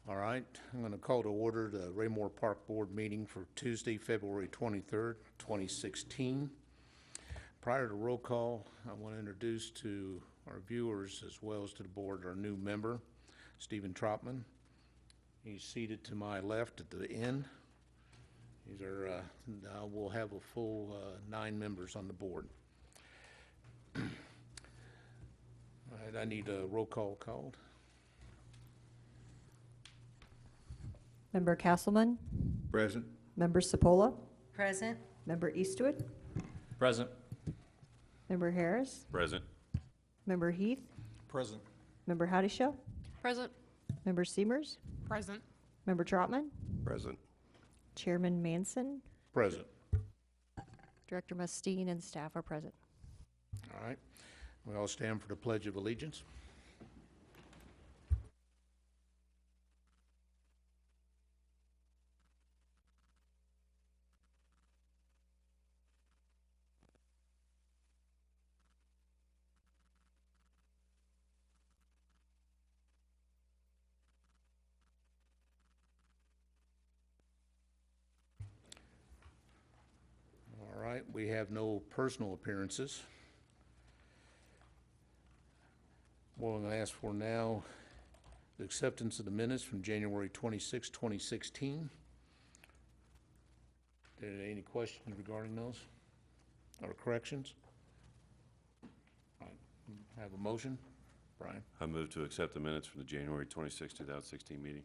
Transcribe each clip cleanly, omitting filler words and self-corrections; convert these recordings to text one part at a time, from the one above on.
All right, I'm going to call to order the Raymore Park Board meeting for Tuesday, February 23rd, 2016. Prior to roll call, I want to introduce to our viewers as well as to the board our new member, Stephen Trotman. He's seated to my left at the end. These are, now we'll have a full 9 members on the board. All right, I need a roll call called. Member Castleman? Present. Member Sepola? Present. Member Eastwood? Present. Member Harris? Present. Member Heath? Present. Member Hoddyshow? Present. Member Seamers? Present. Member Trotman? Present. Chairman Manson? Present. Director Mustine and staff are present. All right, we all stand for the Pledge of Allegiance. All right, we have no personal appearances. What I'm going to ask for now, the acceptance of the minutes from January 26, 2016. Any questions regarding those or corrections? All right, have a motion? Brian? I move to accept the minutes from the January 26, 2016 meeting.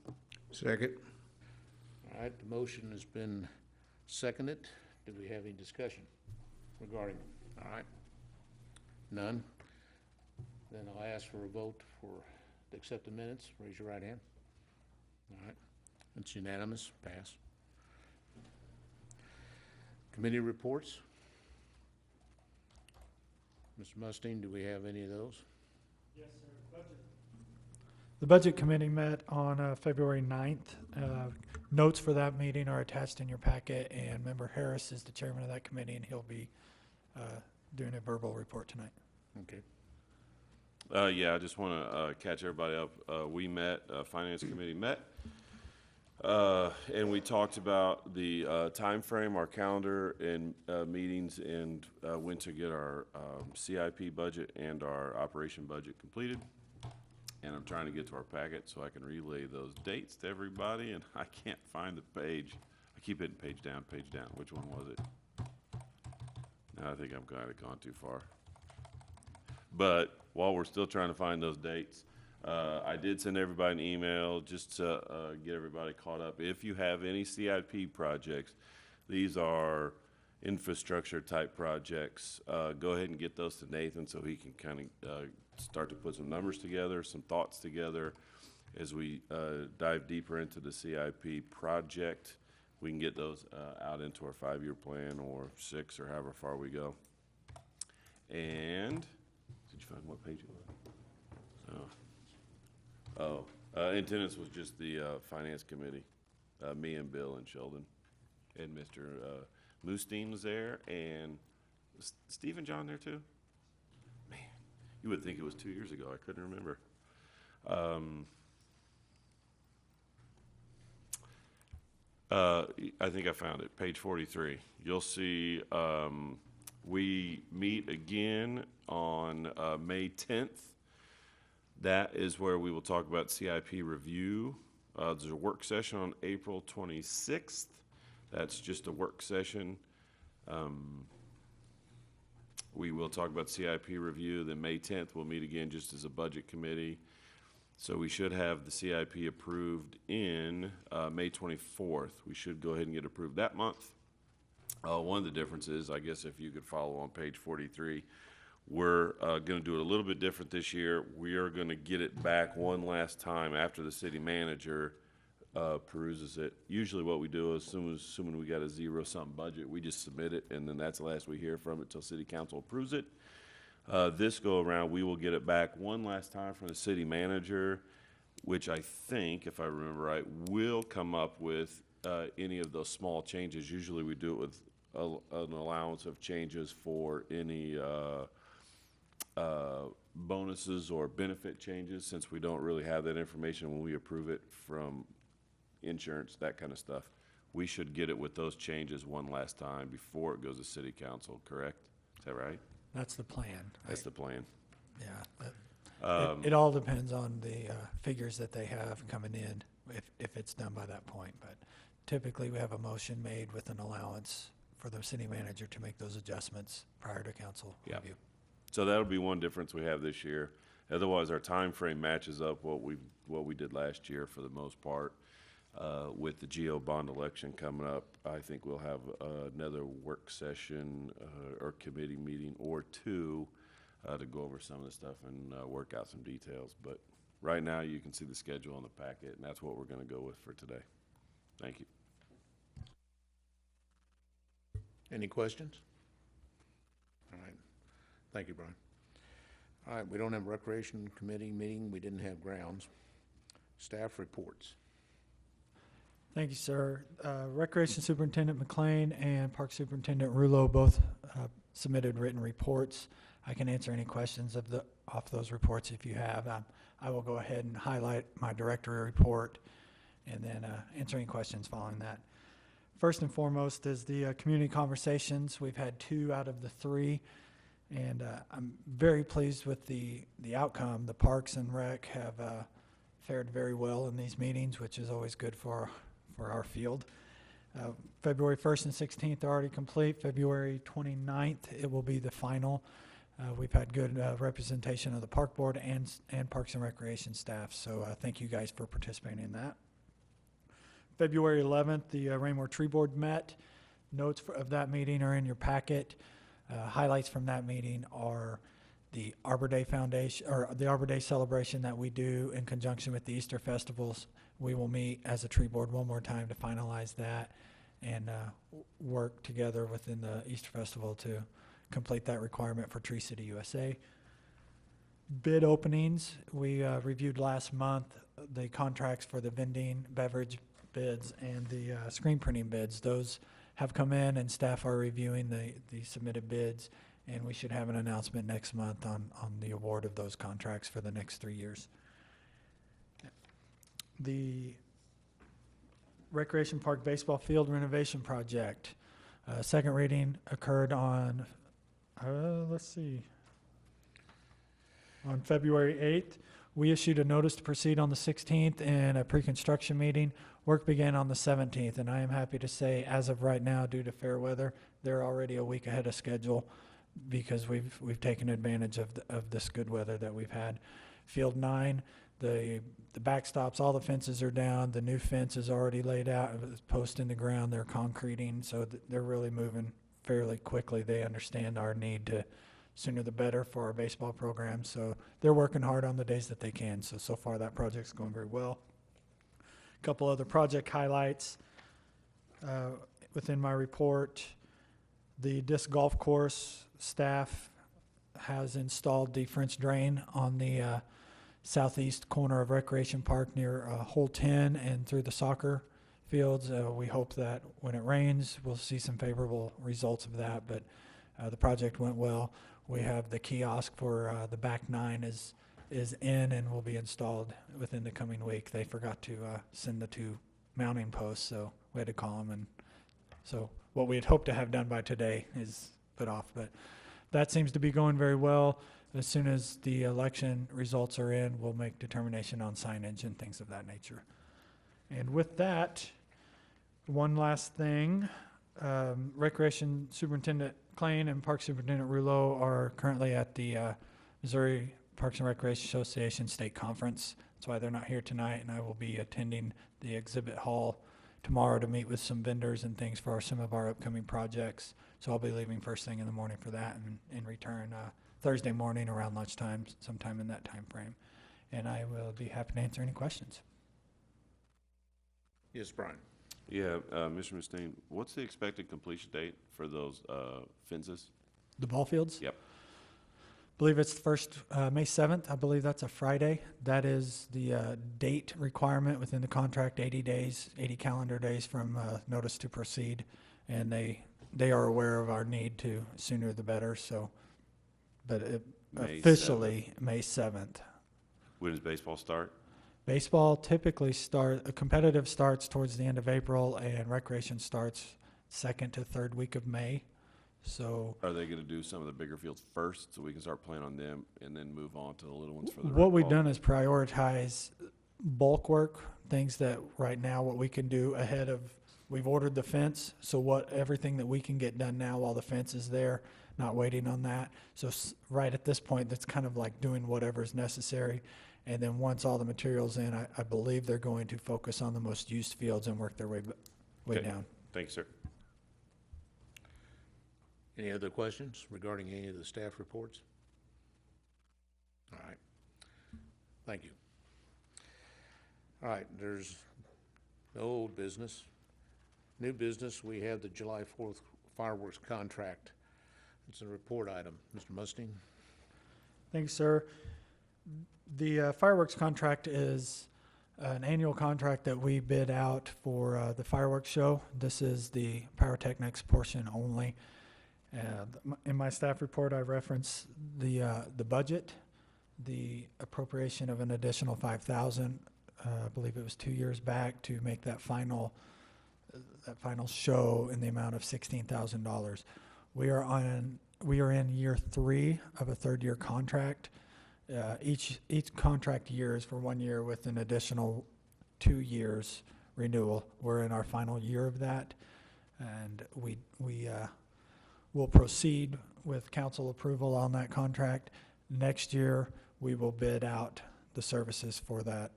Second. All right, the motion has been seconded. Do we have any discussion regarding it? All right. None? Then I'll ask for a vote for to accept the minutes. Raise your right hand. All right. It's unanimous. Pass. Committee reports. Mr. Mustine, do we have any of those? Yes, sir. The Budget Committee met on February 9th. Notes for that meeting are attached in your packet, and Member Harris is the chairman of that committee, and he'll be doing a verbal report tonight. Okay. Yeah, I just want to catch everybody up. We met, Finance Committee met, and we talked about the time frame, our calendar, and meetings, and when to get our CIP budget and our operation budget completed. And I'm trying to get to our packet so I can relay those dates to everybody, and I can't find the page. I keep hitting page down, page down. Which one was it? No, I think I'm kind of gone too far. But while we're still trying to find those dates, I did send everybody an email just to get everybody caught up. If you have any CIP projects, these are infrastructure type projects, go ahead and get those to Nathan so he can kind of start to put some numbers together, some thoughts together as we dive deeper into the CIP project. We can get those out into our 5-year plan or 6 or however far we go. And did you find what page it was? Attendance was just the Finance Committee, me and Bill and Sheldon, and Mr. Mustine was there, and was Steve and John there too? Man, you would think it was 2 years ago. I couldn't remember. I think I found it, page 43. You'll see we meet again on May 10th. That is where we will talk about CIP review. There's a work session on April 26th. That's just a work session. We will talk about CIP review. Then May 10th, we'll meet again just as a budget committee. So we should have the CIP approved in May 24th. We should go ahead and get approved that month. One of the differences, I guess if you could follow on page 43, we're going to do it a little bit different this year. We are going to get it back one last time after the city manager peruses it. Usually what we do is assuming we got a zero-sum budget, we just submit it, and then that's the last we hear from it till city council approves it. This go around, we will get it back one last time from the city manager, which I think, if I remember right, will come up with any of those small changes. Usually we do it with an allowance of changes for any bonuses or benefit changes, since we don't really have that information when we approve it from insurance, that kind of stuff. We should get it with those changes one last time before it goes to city council, correct? Is that right? That's the plan. That's the plan. Yeah. It all depends on the figures that they have coming in, if it's done by that point. But typically, we have a motion made with an allowance for the city manager to make those adjustments prior to council Yep. review. So that'll be one difference we have this year. Otherwise, our time frame matches up what we did last year for the most part. With the GO bond election coming up, I think we'll have another work session or committee meeting or two to go over some of the stuff and work out some details. But right now, you can see the schedule on the packet, and that's what we're going to go with for today. Thank you. Any questions? All right. Thank you, Brian. All right, we don't have Recreation Committee meeting. We didn't have grounds. Staff reports. Thank you, sir. Recreation Superintendent McLean and Park Superintendent Rulo both submitted written reports. I can answer any questions off those reports if you have. I will go ahead and highlight my director report and then answer any questions following that. First and foremost is the community conversations. We've had 2 out of the 3, and I'm very pleased with the outcome. The Parks and Rec have fared very well in these meetings, which is always good for our field. February 1st and 16th are already complete. February 29th, it will be the final. We've had good representation of the Park Board and Parks and Recreation staff, so thank you guys for participating in that. February 11th, the Raymore Tree Board met. Notes of that meeting are in your packet. Highlights from that meeting are the Arbor Day Foundation, or the Arbor Day celebration that we do in conjunction with the Easter festivals. We will meet as a tree board one more time to finalize that and work together within the Easter festival to complete that requirement for Tree City USA. Bid openings, we reviewed last month the contracts for the vending, beverage bids, and the screen printing bids. Those have come in, and staff are reviewing the submitted bids, and we should have an announcement next month on the award of those contracts for the next 3 years. The Recreation Park Baseball Field Renovation Project. Second reading occurred on, on February 8th. We issued a notice to proceed on the 16th and a pre-construction meeting. Work began on the 17th, and I am happy to say, as of right now, due to fair weather, they're already a week ahead of schedule because we've taken advantage of this good weather that we've had. Field 9, the backstops, all the fences are down. The new fence is already laid out, post in the ground. They're concreting, so they're really moving fairly quickly. They understand our need to sooner the better for our baseball program, so they're working hard on the days that they can. So far that project's going very well. A couple other project highlights within my report. The disc golf course staff has installed the French drain on the southeast corner of Recreation Park near hole 10 and through the soccer fields. We hope that when it rains, we'll see some favorable results of that, but the project went well. We have the kiosk for the back 9 is in and will be installed within the coming week. They forgot to send the 2 mounting posts, so we had to call them, and so what we had hoped to have done by today is put off, but that seems to be going very well. As soon as the election results are in, we'll make determination on signage and things of that nature. And with that, one last thing, Recreation Superintendent Klein and Park Superintendent Rouleau are currently at the Missouri Parks and Recreation Association State Conference. That's why they're not here tonight, and I will be attending the exhibit hall tomorrow to meet with some vendors and things for some of our upcoming projects. So I'll be leaving first thing in the morning for that and return Thursday morning around lunchtime, sometime in that time frame. And I will be happy to answer any questions. Yes, Brian. Yeah, Mr. Mustain, what's the expected completion date for those fences? The ball fields? Yep. I believe it's the first, May 7th. I believe that's a Friday. That is the date requirement within the contract, 80 days, 80 calendar days from notice to proceed. And they are aware of our need to sooner the better. So, but May 7th. officially May 7th. When does baseball start? Baseball typically competitive starts towards the end of April, and recreation starts second to third week of May. So Are they gonna do some of the bigger fields first, so we can start playing on them, and then move on to the little ones for the what rec we've ball? done is prioritize bulk work, things that right now what we can do ahead of, we've ordered the fence, so everything that we can get done now while the fence is there, not waiting on that. So right at this point, that's kind of like doing whatever's necessary. And then once all the material's in, I believe they're going to focus on the most used fields and work their way Okay. down. Thank you, sir. Any other questions regarding any of the staff reports? All right. Thank you. All right, there's no old business. New business, we have the July 4th fireworks contract. It's a report item. Mr. Mustang? Thanks, sir. The fireworks contract is an annual contract that we bid out for the fireworks show. This is the pyrotechnics portion only. In my staff report, I reference the budget, the appropriation of an additional $5,000. I believe it was 2 years back to make that final show in the amount of $16,000. We are in year 3 of a 3rd-year contract. Each contract year is for 1 year with an additional 2 years renewal. We're in our final year of that, and we will proceed with council approval on that contract. Next year, we will bid out the services for that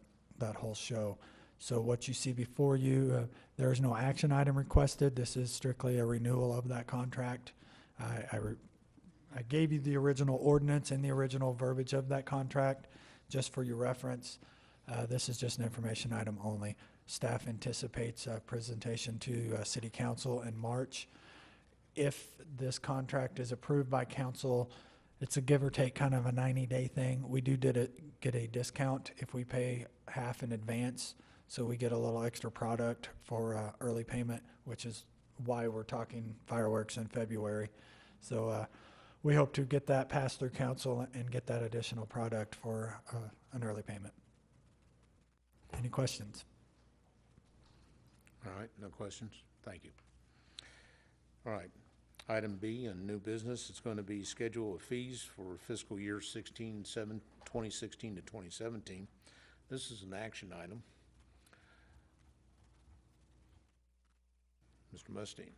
whole show. So what you see before you, there is no action item requested. This is strictly a renewal of that contract. I gave you the original ordinance and the original verbiage of that contract, just for your reference. This is just an information item only. Staff anticipates a presentation to City Council in March. If this contract is approved by council, it's a give or take kind of a 90-day thing. We do get a discount if we pay half in advance, so we get a little extra product for early payment, which is why we're talking fireworks in February. So we hope to get that passed through council and get that additional product for an early payment. Any questions? All right, no questions? Thank you. All right, item B on new business, it's going to be schedule of fees for fiscal year 2016 to 2017. This is an action item. Mr. Mustang?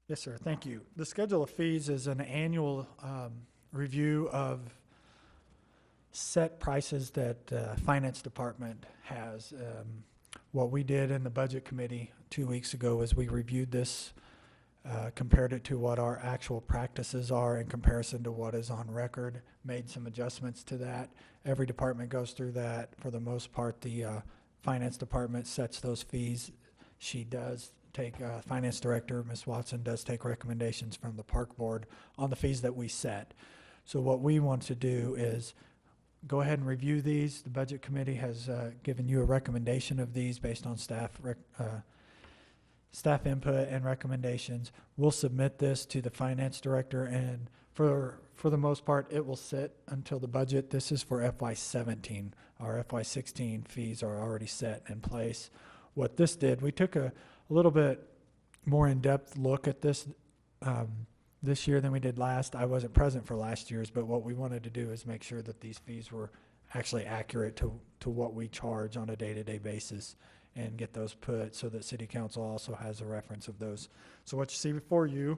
Yes, sir. Thank you. The schedule of fees is an annual review of set prices that Finance Department has. What we did in the Budget Committee 2 weeks ago is we reviewed this, compared it to what our actual practices are in comparison to what is on record, made some adjustments to that. Every department goes through that. For the most part, the Finance Department sets those fees. She does take, Finance Director, Ms. Watson, does take recommendations from the Park Board on the fees that we set. So what we want to do is go ahead and review these. The Budget Committee has given you a recommendation of these based on staff input and recommendations. We'll submit this to the Finance Director, and for the most part, it will sit until the budget. This is for FY17. Our FY16 fees are already set in place. What this did, we took a little bit more in-depth look at this this year than we did last. I wasn't present for last year's, but what we wanted to do is make sure that these fees were actually accurate to what we charge on a day-to-day basis and get those put so that City Council also has a reference of those. So what you see before you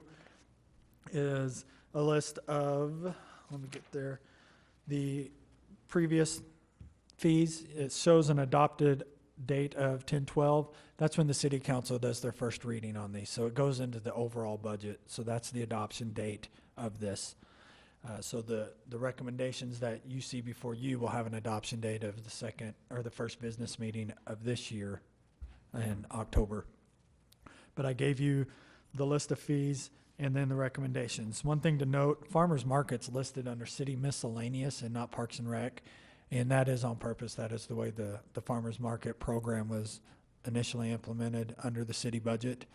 is a list of, let me get there, the previous fees. It shows an adopted date of 10/12. That's when the City Council does their first reading on these. So it goes into the overall budget. So that's the adoption date of this. So the recommendations that you see before you will have an adoption date of the second or the first business meeting of this year in October. But I gave you the list of fees and then the recommendations. One thing to note, Farmers Market's listed under City Miscellaneous and not Parks and Rec. And that is on purpose. That is the way the Farmers Market program was initially implemented under the city budget.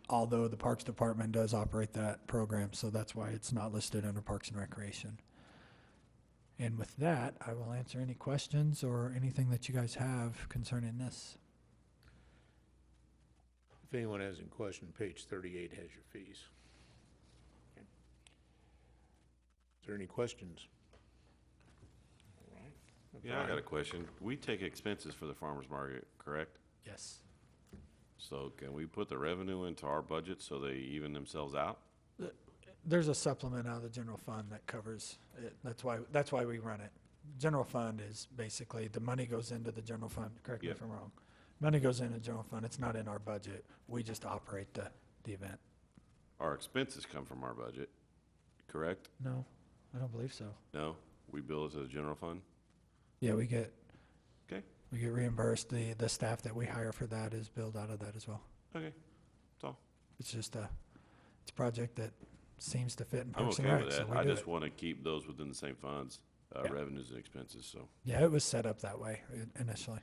although the Parks Department does operate that program, so that's why it's not listed under Parks and Recreation. And with that, I will answer any questions or anything that you guys have concerning this. If anyone has any question, page 38 has your fees. Okay. Is there any questions? All right. Yeah, I got a question. We take expenses for the farmer's market, correct? Yes. So can we put the revenue into our budget so they even themselves out? There's a supplement out of the general fund that covers it. That's why we run it. General fund is basically, the money goes into the general fund, correct me Yep. if I'm wrong. Money goes into the general fund, it's not in our budget. We just operate the event. Our expenses come from our budget, correct? No, I don't believe so. No? We bill it to the general fund? Yeah, we get Okay, reimbursed. The staff that we hire for that is billed out of that as well. okay. That's all. It's just it's a project that seems to fit in I'm Parks and okay Rec, with so that. we I do just it. want to keep those within the same funds, Yeah. revenues and expenses, so. Yeah, it was set up that way initially.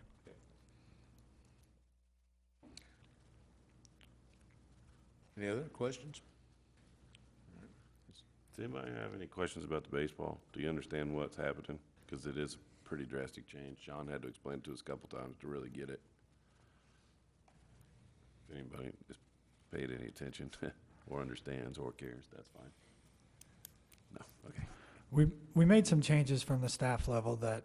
Any other questions? Does anybody have any questions about the baseball? Do you understand what's happening? Because it is a pretty drastic change. John had to explain it to us a couple times to really get it. If anybody has paid any attention or understands or cares, that's fine. No, okay. We made some changes from the staff level that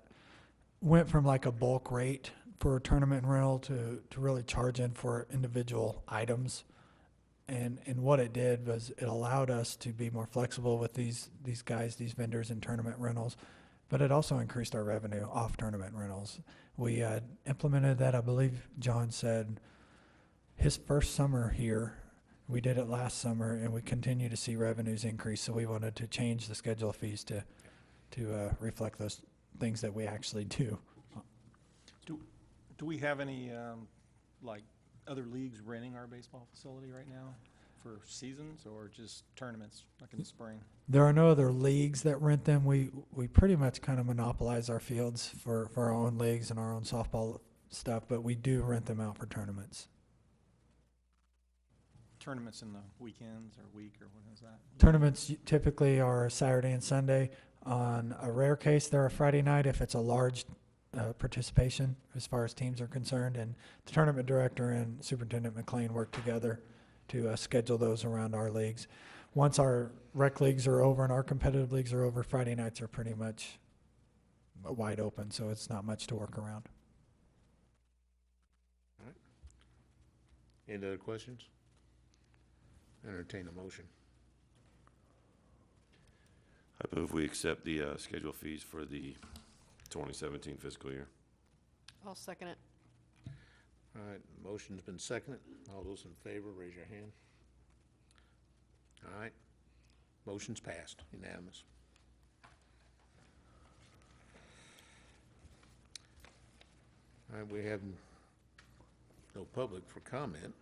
went from like a bulk rate for tournament and rental to really charging for individual items. And what it did was it allowed us to be more flexible with these guys, these vendors in tournament rentals, but it also increased our revenue off tournament rentals. We implemented that, I believe John said, his first summer here. We did it last summer, and we continue to see revenues increase, so we wanted to change the schedule of fees to reflect those things that we actually do. Do we have any, like, other leagues renting our baseball facility right now for seasons or just tournaments, like in the spring? There are no other leagues that rent them. We pretty much kind of monopolize our fields for our own leagues and our own softball stuff, but we do rent them out for tournaments. Tournaments in the weekends or week, or what is that? Tournaments typically are Saturday and Sunday. On a rare case, they're a Friday night if it's a large participation as far as teams are concerned. And the tournament director and Superintendent McLean work together to schedule those around our leagues. Once our rec leagues are over and our competitive leagues are over, Friday nights are pretty much wide open, so it's not much to work around. Any other questions? Entertain a motion. I move we accept the schedule fees for the 2017 fiscal year. I'll second it. All right, motion's been seconded. All those in favor, raise your hand. All right, motion's passed, unanimous. All right, we have no public for comment.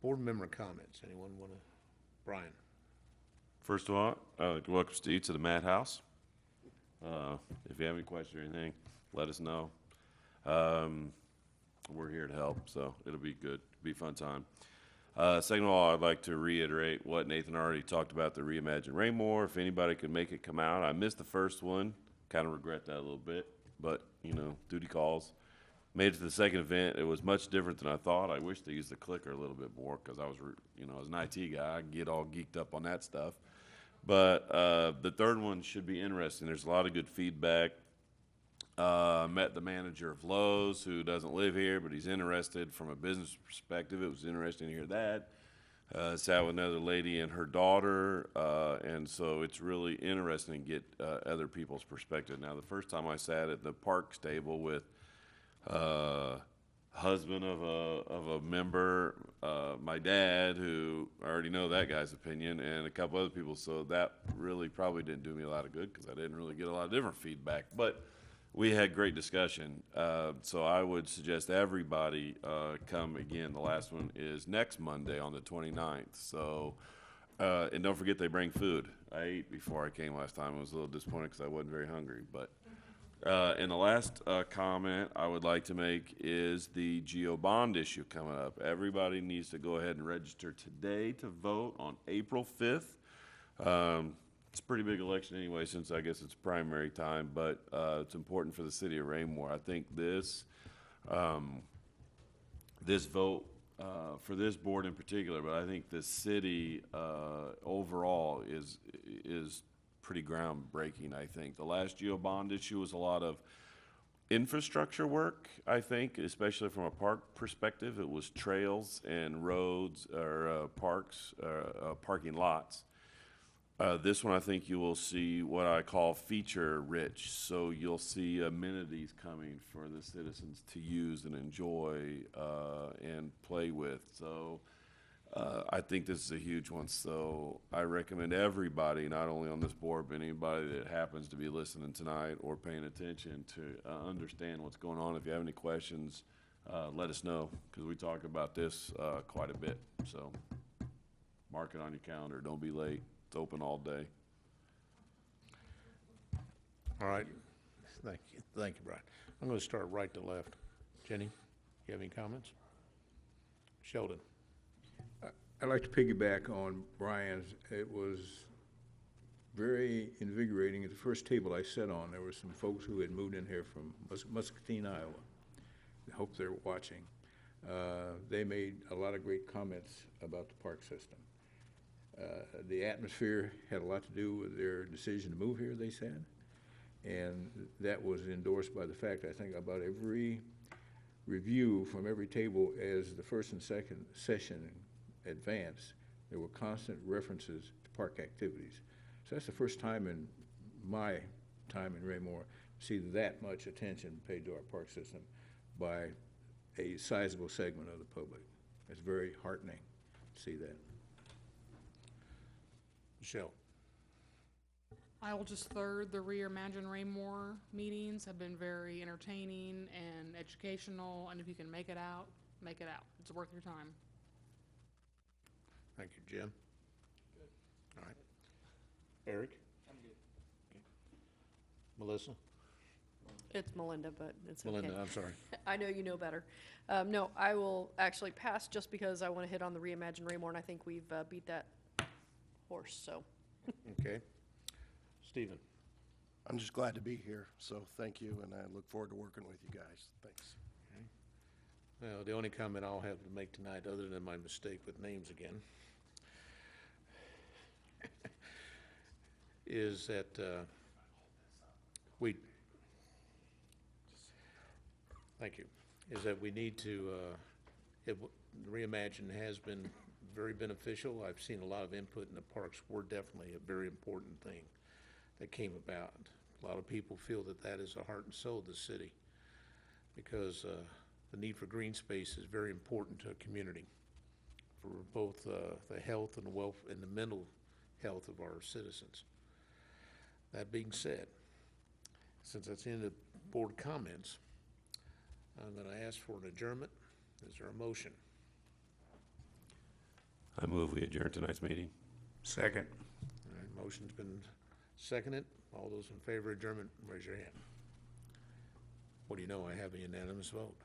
Board member comments. Anyone want to? Brian? First of all, I'd like to welcome Steve to the Madhouse. If you have any questions or anything, let us know. We're here to help, so it'll be good. It'll be a fun time. Second of all, I'd like to reiterate what Nathan already talked about, the Reimagine Raymore. If anybody could make it come out. I missed the first one. Kind of regret that a little bit, but, you know, duty calls. Made it to the second event. It was much different than I thought. I wish they used the clicker a little bit more because I was, you know, as an IT guy, I get all geeked up on that stuff. But the third one should be interesting. There's a lot of good feedback. Met the manager of Lowe's who doesn't live here, but he's interested from a business perspective. It was interesting to hear that. Sat with another lady and her daughter, and so it's really interesting to get other people's perspective. Now, the first time I sat at the Parks table with husband of a member, my dad, who I already know that guy's opinion, and a couple other people, so that really probably didn't do me a lot of good because I didn't really get a lot of different feedback, but we had great discussion. So I would suggest everybody come again. The last one is next Monday on the 29th. So, and don't forget they bring food. I ate before I came last time. I was a little disappointed because I wasn't very hungry, but And the last comment I would like to make is the GO bond issue coming up. Everybody needs to go ahead and register today to vote on April 5th. It's a pretty big election anyway, since I guess it's primary time, but it's important for the city of Raymore. I think this this vote for this board in particular, but I think the city overall is pretty groundbreaking. I think the last GO bond issue was a lot of infrastructure work. I think, especially from a park perspective, it was trails and roads or parks, parking lots. This one, I think you will see what I call feature rich. So you'll see amenities coming for the citizens to use and enjoy and play with. So I think this is a huge one. So I recommend everybody, not only on this board, but anybody that happens to be listening tonight or paying attention to understand what's going on. If you have any questions, let us know, because we talk about this quite a bit. So mark it on your calendar. Don't be late. It's open all day. All right. Thank you, Brian. I'm going to start right to left. Jenny, you have any comments? Sheldon? I'd like to piggyback on Brian's. It was very invigorating. At the first table I sat on, there were some folks who had moved in here from Muscatine, Iowa. I hope they're watching. They made a lot of great comments about the park system. The atmosphere had a lot to do with their decision to move here, they said. And that was endorsed by the fact, I think, about every review from every table as the first and second session advanced, there were constant references to park activities. So that's the first time in my time in Raymore to see that much attention paid to our park system by a sizable segment of the public. It's very heartening to see that. Michelle? I will just third, the Reimagine Raymore meetings have been very entertaining and educational, and if you can make it out, make it out. It's worth your time. Thank you, Jim. Good. All right. Eric? I'm good. Melissa? It's Melinda, but it's okay. Melinda, I'm sorry. I know you know better. No, I will actually pass just because I want to hit on the Reimagine Raymore, and I think we've beat that horse, so. Okay. Stephen? I'm just glad to be here, so thank you, and I look forward to working with you guys. Thanks. Well, the only comment I'll have to make tonight, other than my mistake with names again, is that we need to, Reimagine has been very beneficial. I've seen a lot of input in the parks. We're definitely a very important thing that came about. A lot of people feel that that is the heart and soul of the city, because the need for green space is very important to a community for both the health and the wealth and the mental health of our citizens. That being said, since that's the end of board comments, I'm going to ask for an adjournment. Is there a motion? I move we adjourn tonight's meeting. Second. All right, motion's been seconded. All those in favor of adjournment, raise your hand. What do you know? I have a unanimous vote.